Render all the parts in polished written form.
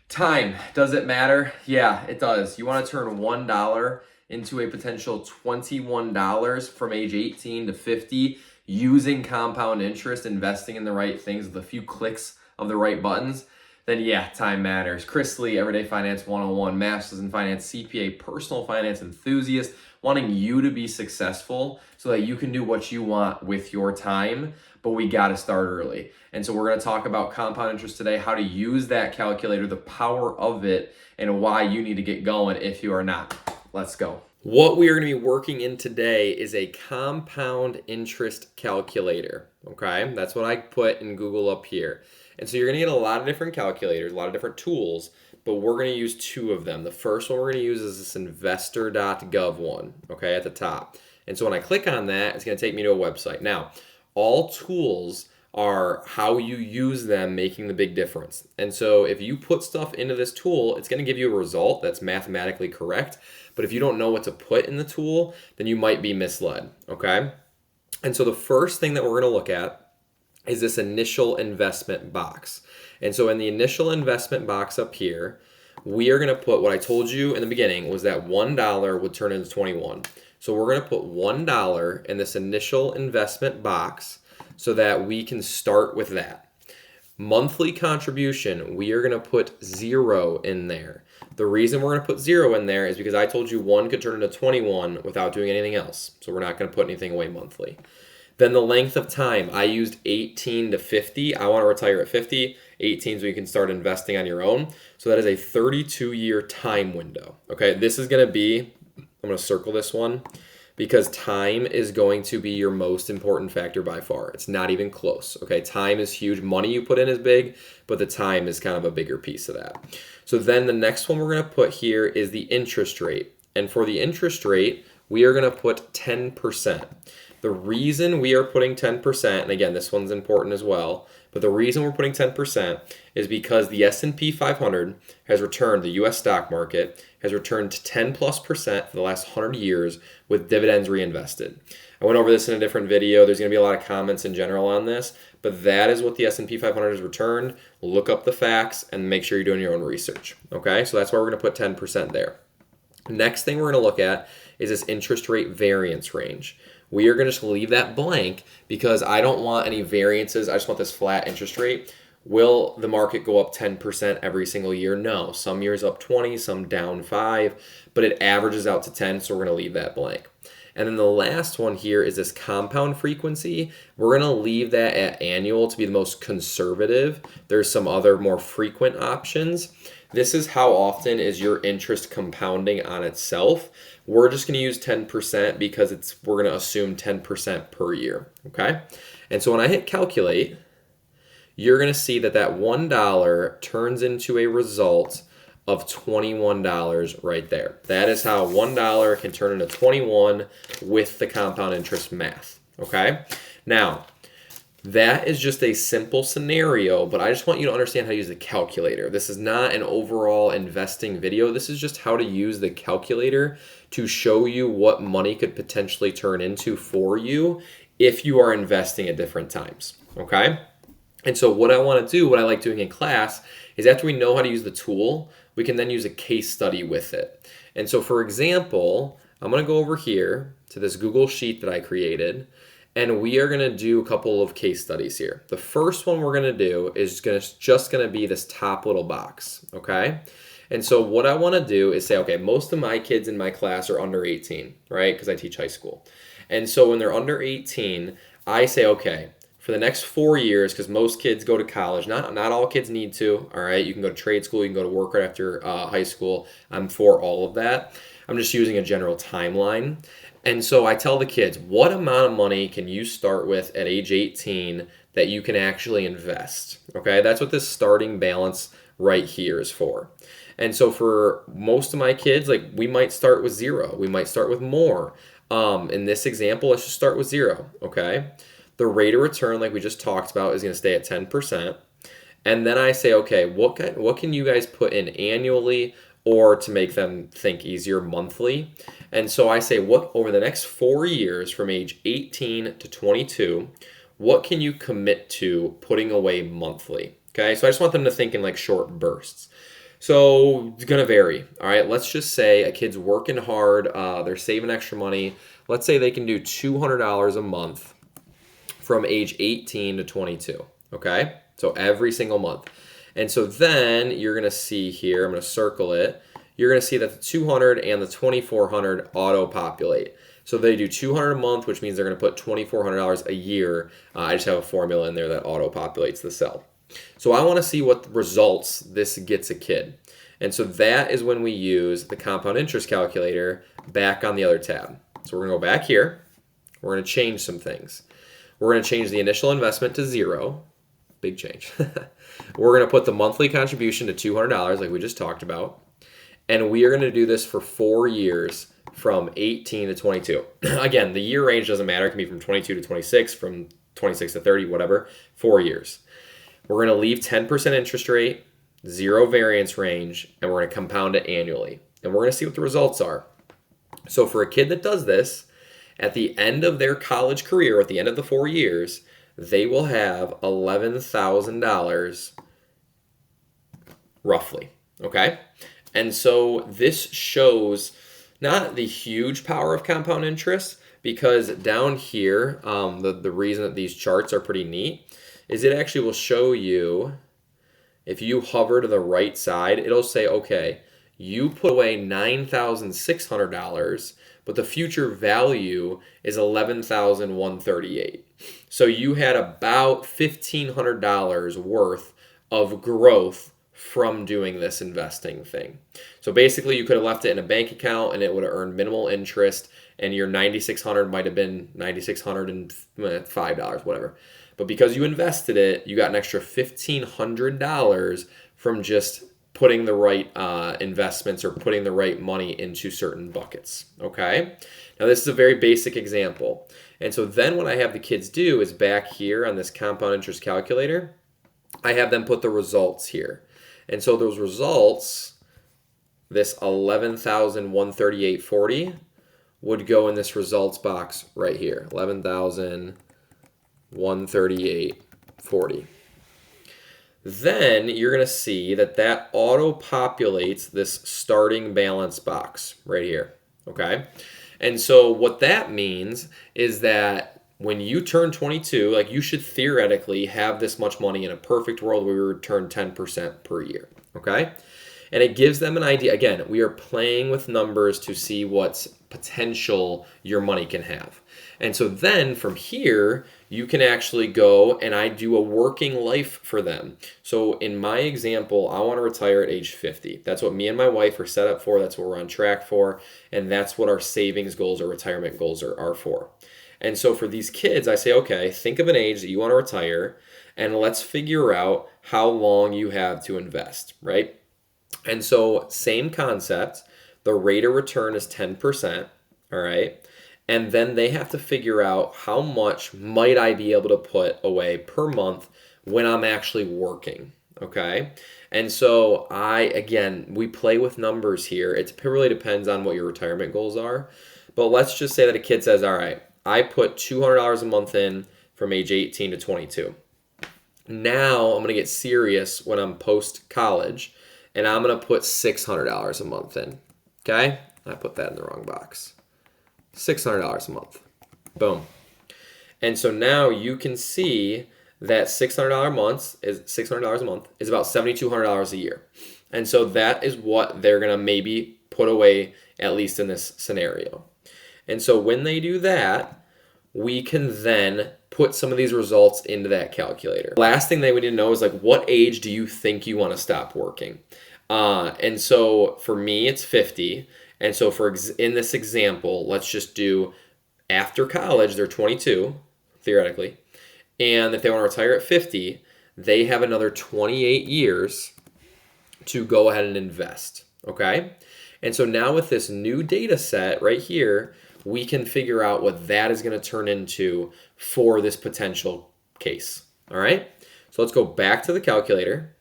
Time, does it matter? Yeah, it does. You want to turn $1 into a potential $21 from age 18 to 50 using compound interest, investing in the right things with a few clicks of the right buttons, then yeah, time matters. Chris Lee, Everyday Finance 101, Masters in Finance, CPA, personal finance enthusiast, wanting you to be successful so that you can do what you want with your time, but we got to start early. And so we're going to talk about compound interest today, how to use that calculator, the power of it, and why you need to get going if you are not. Let's go. What we are going to be working in today is a compound interest calculator. Okay, that's what I put in Google up here. And so you're going to get a lot of different calculators, a lot of different tools, but we're going to use two of them. The first one we're going to use is this Investor.gov one, okay, at the top. And so when I click on that, it's going to take me to a website. Now, all tools are how you use them making the big difference. And so if you put stuff into this tool, it's going to give you a result that's mathematically correct. But if you don't know what to put in the tool, then you might be misled, okay? And so the first thing that we're going to look at is this initial investment box. And so in the initial investment box up here, we are going to put what I told you in the beginning was that $1 would turn into 21. So we're going to put $1 in this initial investment box so that we can start with that. Monthly contribution, we are going to put 0 in there. The reason we're going to put 0 in there is because I told you 1 could turn into 21 without doing anything else. So we're not going to put anything away monthly. Then the length of time, I used 18 to 50. I want to retire at 50. 18 is when you can start investing on your own. So that is a 32-year time window. Okay, this is going to be, I'm going to circle this one because time is going to be your most important factor by far. It's not even close. Okay, time is huge. Money you put in is big, but the time is kind of a bigger piece of that. So then the next one we're going to put here is the interest rate. And for the interest rate, we are going to put 10%. The reason we are putting 10%, and again, this one's important as well, but the reason we're putting 10% is because the S&P 500 has returned, the US stock market has returned 10+% for the last 100 years with dividends reinvested. I went over this in a different video. There's going to be a lot of comments in general on this, but that is what the S&P 500 has returned. Look up the facts and make sure you're doing your own research. Okay, so that's why we're going to put 10% there. Next thing we're going to look at is this interest rate variance range. We are going to just leave that blank because I don't want any variances. I just want this flat interest rate. Will the market go up 10% every single year? No. Some years up 20, some down 5, but it averages out to 10, so we're going to leave that blank. And then the last one here is this compound frequency. We're going to leave that at annual to be the most conservative. There's some other more frequent options. This is how often is your interest compounding on itself. We're just going to use 10% because we're going to assume 10% per year, okay? And so when I hit calculate, you're going to see that $1 turns into a result of $21 right there. That is how $1 can turn into 21 with the compound interest math, okay? Now, that is just a simple scenario, but I just want you to understand how to use the calculator. This is not an overall investing video. This is just how to use the calculator to show you what money could potentially turn into for you if you are investing at different times, okay? And so what I want to do, what I like doing in class, is after we know how to use the tool, we can then use a case study with it. And so for example, I'm going to go over here to this Google Sheet that I created, and we are going to do a couple of case studies here. The first one we're going to do is just going to be this top little box, okay? And so what I want to do is say, okay, most of my kids in my class are under 18, right? Because I teach high school. And so when they're under 18, I say, okay, for the next 4 years, because most kids go to college, not all kids need to, all right? You can go to trade school, you can go to work right after high school. I'm for all of that. I'm just using a general timeline. And so I tell the kids, what amount of money can you start with at age 18 that you can actually invest? Okay, that's what this starting balance right here is for. And so for most of my kids, like we might start with 0. We might start with more. In this example, let's just start with 0, okay? The rate of return, like we just talked about, is going to stay at 10%. And then I say, okay, what can you guys put in annually or to make them think easier monthly? And so I say, what over the next 4 years from age 18 to 22, what can you commit to putting away monthly? Okay, so I just want them to think in like short bursts. So it's going to vary. All right. Let's just say a kid's working hard. They're saving extra money. Let's say they can do $200 a month from age 18 to 22. Okay. So every single month. And so then you're going to see here, I'm going to circle it. You're going to see that the 200 and the 2400 auto populate. So they do 200 a month, which means they're going to put $2,400 a year. I just have a formula in there that auto populates the cell. So I want to see what results this gets a kid. And so that is when we use the compound interest calculator back on the other tab. So we're going to go back here. We're going to change some things. We're going to change the initial investment to 0. Big change. We're going to put the monthly contribution to $200 like we just talked about. And we are going to do this for 4 years from 18 to 22. Again, the year range doesn't matter. It can be from 22 to 26, from 26 to 30, whatever. 4 years. We're going to leave 10% interest rate, 0 variance range, and we're going to compound it annually. And we're going to see what the results are. So for a kid that does this, at the end of their college career, at the end of the 4 years, they will have $11,000 roughly, okay? And so this shows not the huge power of compound interest, because down here, the reason that these charts are pretty neat is it actually will show you, if you hover to the right side, it'll say, okay, you put away $9,600, but the future value is $11,138. So you had about $1,500 worth of growth from doing this investing thing. So basically you could have left it in a bank account and it would have earned minimal interest, and your $9,600 might have been $9,605, whatever. But because you invested it, you got an extra $1,500 from just putting the right investments or putting the right money into certain buckets, okay? Now this is a very basic example. And so then what I have the kids do is back here on this compound interest calculator, I have them put the results here. And so those results, this $11,138.40 would go in this results box right here, $11,138.40. Then you're going to see that auto populates this starting balance box right here, okay? And so what that means is that when you turn 22, like, you should theoretically have this much money in a perfect world where we return 10% per year, okay? And it gives them an idea. Again, we are playing with numbers to see what potential your money can have. And so then from here, you can actually go and I do a working life for them. So in my example, I want to retire at age 50. That's what me and my wife are set up for. That's what we're on track for. And that's what our savings goals or retirement goals are for. And so for these kids, I say, okay, think of an age that you want to retire, and let's figure out how long you have to invest, right? And so same concept, the rate of return is 10%, all right? And then they have to figure out how much might I be able to put away per month when I'm actually working, okay? And so we play with numbers here. It really depends on what your retirement goals are. But let's just say that a kid says, all right, I put $200 a month in from age 18 to 22. Now I'm going to get serious when I'm post-college, and I'm going to put $600 a month in, okay? I put that in the wrong box. $600 a month. Boom. And so now you can see that $600 a month is about $7,200 a year. And so that is what they're going to maybe put away, at least in this scenario. And so when they do that, we can then put some of these results into that calculator. Last thing they would need to know is, like, what age do you think you want to stop working? And so for me, it's 50. And so in this example, let's just do after college, they're 22, theoretically. And if they want to retire at 50, they have another 28 years to go ahead and invest, okay? And so now with this new data set right here, we can figure out what that is going to turn into for this potential case, all right? So let's go back to the calculator.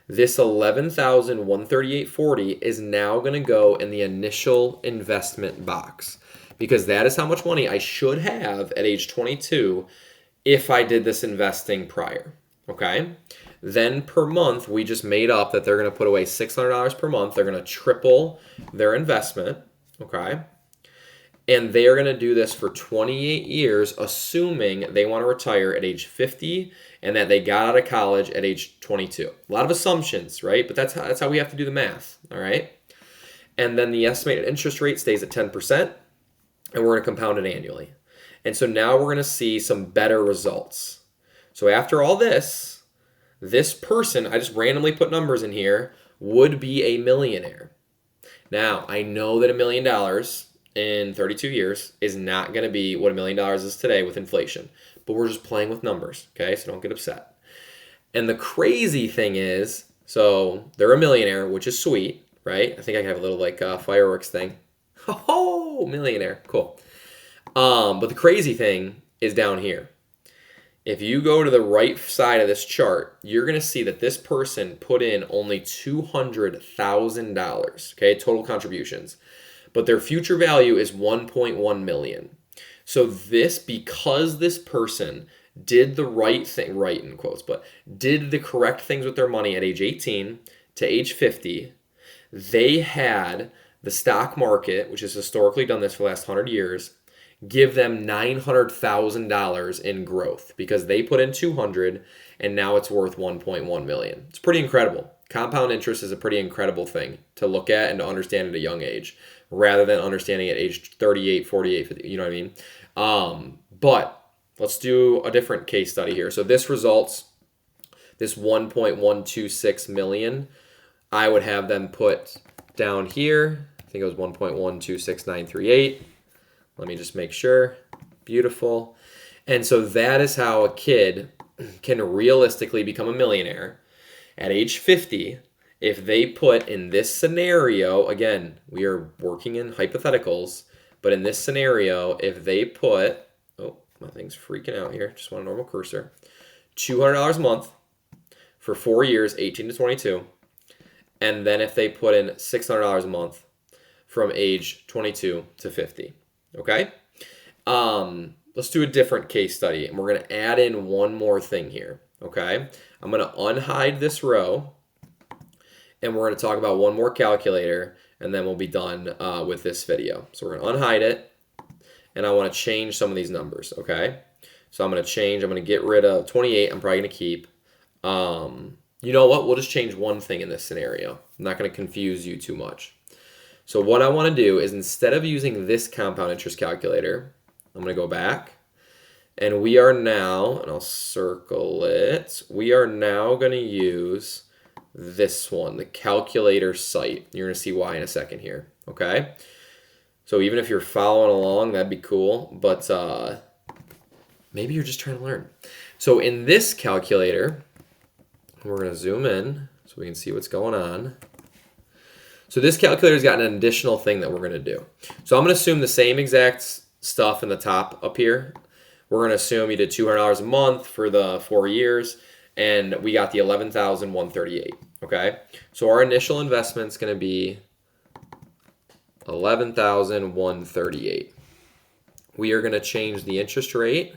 This $11,138.40 is now going to go in the initial investment box, because that is how much money I should have at age 22 if I did this investing prior, okay? Then per month, we just made up that they're going to put away $600 per month. They're going to triple their investment, okay? And they are going to do this for 28 years, assuming they want to retire at age 50 and that they got out of college at age 22. A lot of assumptions, right? But that's how we have to do the math, all right? And then the estimated interest rate stays at 10%, and we're going to compound it annually. And so now we're going to see some better results. So after all this person, I just randomly put numbers in here, would be a millionaire. Now, I know that $1 million in 32 years is not going to be what $1 million is today with inflation, but we're just playing with numbers, okay? So don't get upset. And the crazy thing is, so they're a millionaire, which is sweet, right? I think I have a little like fireworks thing. Oh, millionaire, cool. But the crazy thing is down here. If you go to the right side of this chart, you're going to see that this person put in only $200,000, okay, total contributions. But their future value is 1.1 million. So because this person did the right thing, right in quotes, but did the correct things with their money at age 18 to age 50, they had the stock market, which has historically done this for the last 100 years, give them $900,000 in growth because they put in 200 and now it's worth 1.1 million. It's pretty incredible. Compound interest is a pretty incredible thing to look at and to understand at a young age rather than understanding at age 38, 48, 50, you know what I mean? But let's do a different case study here. So this results, this 1.126 million, I would have them put down here. I think it was 1.126938. Let me just make sure. Beautiful. And so that is how a kid can realistically become a millionaire at age 50 if they put in this scenario, again, we are working in hypotheticals, but in this scenario, if they put, oh, my thing's freaking out here, just want a normal cursor, $200 a month for 4 years, 18 to 22, and then if they put in $600 a month from age 22 to 50. Okay, let's do a different case study, and we're going to add in one more thing here. Okay, I'm going to unhide this row, and we're going to talk about one more calculator, and then we'll be done with this video. So we're going to unhide it, and I want to change some of these numbers. Okay, so I'm going to get rid of 28. I'm probably going to keep. You know what? We'll just change one thing in this scenario. I'm not going to confuse you too much. So what I want to do is instead of using this compound interest calculator, I'm going to go back and we are now, and I'll circle it, we are now going to use this one, the calculator site. You're going to see why in a second here, okay? So even if you're following along, that'd be cool, but maybe you're just trying to learn. So in this calculator, we're going to zoom in so we can see what's going on. So this calculator's got an additional thing that we're going to do. So I'm going to assume the same exact stuff in the top up here. We're going to assume you did $200 a month for the 4 years, and we got the $11,138. Okay, so our initial investment's going to be $11,138. We are going to change the interest rate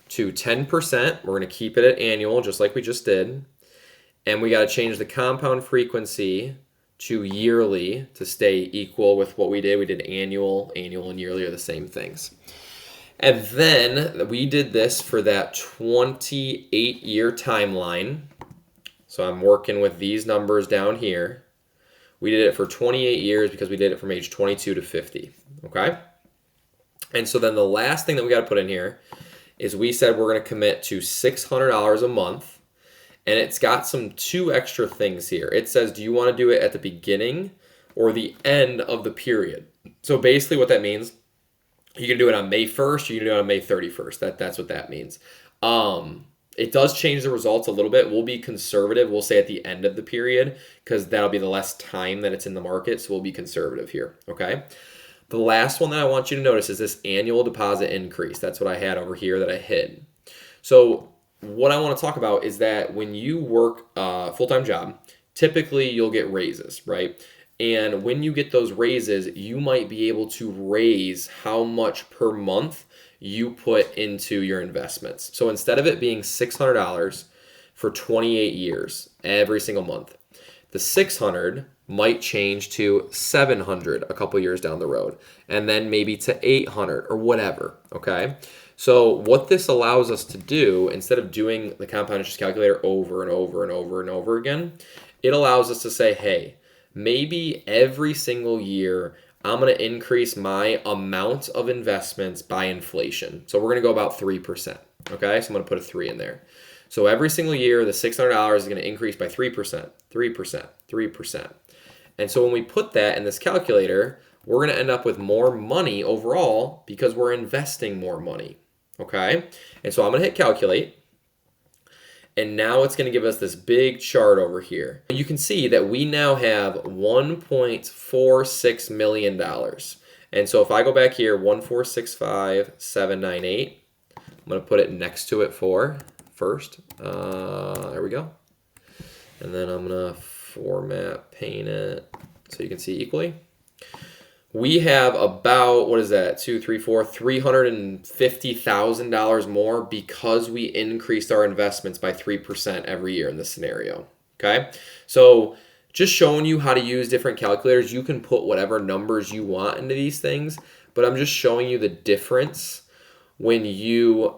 to 10%. We're going to keep it at annual, just like we just did, and we got to change the compound frequency to yearly to stay equal with what we did. We did annual, and yearly are the same things. And then we did this for that 28-year timeline. So I'm working with these numbers down here. We did it for 28 years because we did it from age 22 to 50, okay? And so then the last thing that we got to put in here is we said we're going to commit to $600 a month. And it's got two extra things here. It says, do you want to do it at the beginning or the end of the period? So basically what that means, you can do it on May 1st, you can do it on May 31st. That's what that means. It does change the results a little bit. We'll be conservative. We'll say at the end of the period because that'll be the less time that it's in the market. So we'll be conservative here, okay? The last one that I want you to notice is this annual deposit increase. That's what I had over here that I hid. So what I want to talk about is that when you work a full-time job, typically you'll get raises, right? And when you get those raises, you might be able to raise how much per month you put into your investments. So instead of it being $600 for 28 years, every single month. The 600 might change to 700 a couple years down the road, and then maybe to 800 or whatever, okay? So what this allows us to do, instead of doing the compound interest calculator over and over and over and over again, it allows us to say, hey, maybe every single year I'm going to increase my amount of investments by inflation. So we're going to go about 3%, okay? So I'm going to put a 3 in there. So every single year, the $600 is going to increase by 3%, 3%, 3%. And so when we put that in this calculator, we're going to end up with more money overall because we're investing more money, okay? And so I'm going to hit calculate. And now it's going to give us this big chart over here. You can see that we now have $1.46 million. And so if I go back here, 1465798, I'm going to put it next to it first. There we go. And then I'm going to format paint it so you can see equally. We have about, what is that, $350,000 more because we increased our investments by 3% every year in this scenario, okay? So just showing you how to use different calculators. You can put whatever numbers you want into these things, but I'm just showing you the difference when you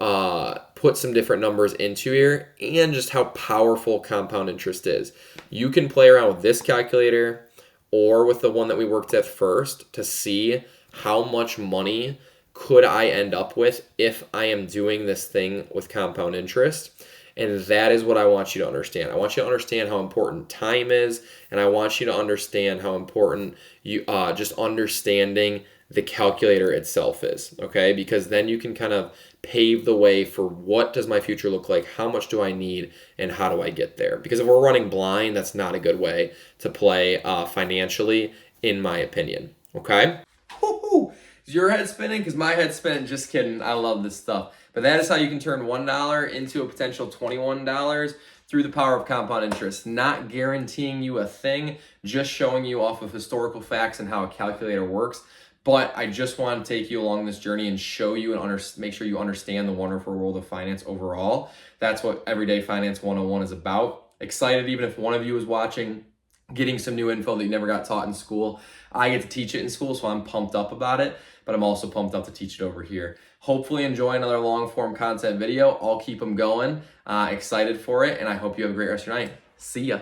put some different numbers into here and just how powerful compound interest is. You can play around with this calculator or with the one that we worked at first to see how much money could I end up with if I am doing this thing with compound interest. And that is what I want you to understand. I want you to understand how important time is, and I want you to understand how important you just understanding the calculator itself is, okay? Because then you can kind of pave the way for what does my future look like, how much do I need, and how do I get there? Because if we're running blind, that's not a good way to play financially, in my opinion, okay? Woo-hoo! Is your head spinning? Because my head's spinning. Just kidding. I love this stuff. But that is how you can turn $1 into a potential $21 through the power of compound interest. Not guaranteeing you a thing, just showing you off of historical facts and how a calculator works. But I just want to take you along this journey and show you and make sure you understand the wonderful world of finance overall. That's what Everyday Finance 101 is about. Excited even if one of you is watching, getting some new info that you never got taught in school. I get to teach it in school, so I'm pumped up about it, but I'm also pumped up to teach it over here. Hopefully enjoy another long form content video. I'll keep them going. Excited for it, and I hope you have a great rest of your night. See ya.